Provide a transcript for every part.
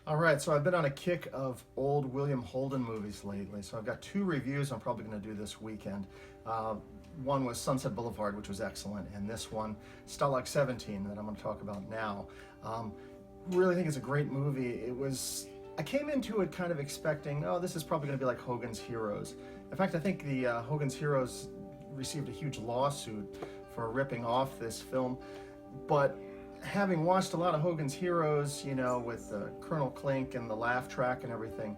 All right, so I've been on a kick of old William Holden movies lately. So I've got two reviews I'm probably going to do this weekend. One was Sunset Boulevard, which was excellent, and this one, Stalag 17, that I'm going to talk about now. Really think it's a great movie. I came into it kind of expecting, oh, this is probably going to be like Hogan's Heroes. In fact, I think the Hogan's Heroes received a huge lawsuit for ripping off this film, but having watched a lot of Hogan's Heroes, with Colonel Klink and the laugh track and everything,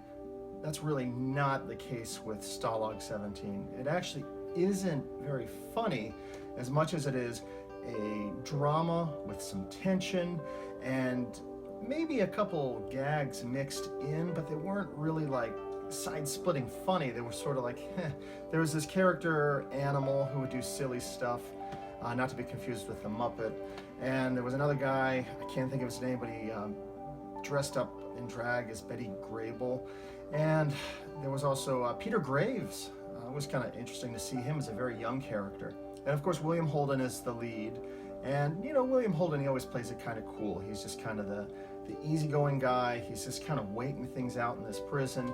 that's really not the case with Stalag 17. It actually isn't very funny as much as it is a drama with some tension and maybe a couple gags mixed in, but they weren't really like side-splitting funny. They were sort of like, There was this character animal who would do silly stuff, not to be confused with the Muppet. And there was another guy, I can't think of his name, but he dressed up in drag as Betty Grable. And there was also Peter Graves. It was kind of interesting to see him as a very young character. And of course, William Holden is the lead. And William Holden, he always plays it kind of cool. He's just kind of the easygoing guy. He's just kind of waiting things out in this prison.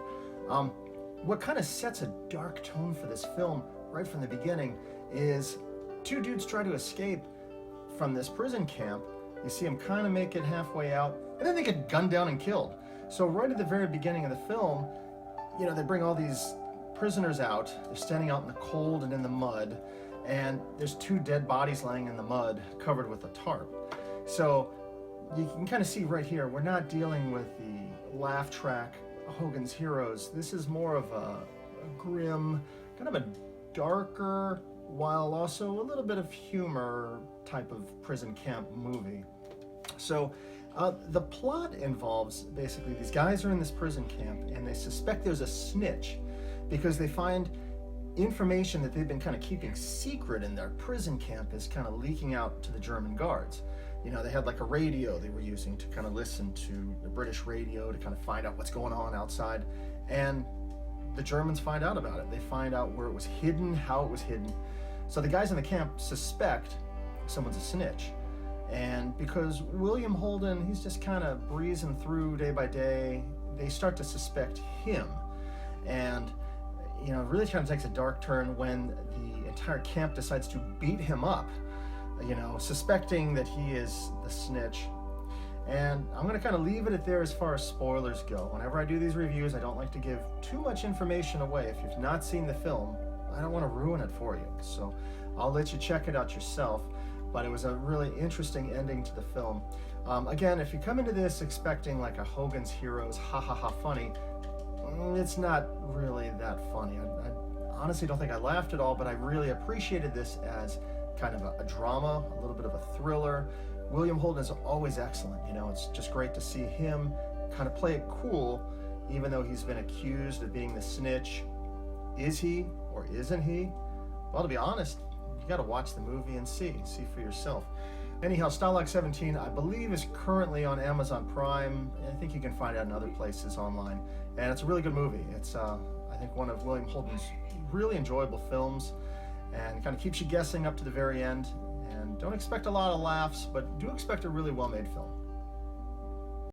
What kind of sets a dark tone for this film right from the beginning is two dudes try to escape from this prison camp. You see them kind of make it halfway out, and then they get gunned down and killed. So right at the very beginning of the film, they bring all these prisoners out. They're standing out in the cold and in the mud, and there's two dead bodies laying in the mud covered with a tarp. So you can kind of see right here, we're not dealing with the laugh track Hogan's Heroes. This is more of a grim, kind of a darker, while also a little bit of humor type of prison camp movie. So the plot involves basically these guys are in this prison camp and they suspect there's a snitch because they find information that they've been kind of keeping secret in their prison camp is kind of leaking out to the German guards. They had like a radio they were using to kind of listen to the British radio to kind of find out what's going on outside, and the Germans find out about it. They find out where it was hidden, how it was hidden. So the guys in the camp suspect someone's a snitch. And because William Holden, he's just kind of breezing through day by day, they start to suspect him. And, it really kind of takes a dark turn when the entire camp decides to beat him up, suspecting that he is the snitch. And I'm going to kind of leave it at there as far as spoilers go. Whenever I do these reviews, I don't like to give too much information away. If you've not seen the film, I don't want to ruin it for you. So I'll let you check it out yourself. But it was a really interesting ending to the film. Again, if you come into this expecting like a Hogan's Heroes, ha ha ha funny, it's not really that funny. I honestly don't think I laughed at all, but I really appreciated this as kind of a drama, a little bit of a thriller. William Holden is always excellent. It's just great to see him kind of play it cool, even though he's been accused of being the snitch. Is he or isn't he? Well, to be honest, you got to watch the movie and see for yourself. Anyhow, Stalag 17, I believe, is currently on Amazon Prime. I think you can find it in other places online. And it's a really good movie. It's, I think, one of William Holden's really enjoyable films, and kind of keeps you guessing up to the very end. And don't expect a lot of laughs, but do expect a really well-made film.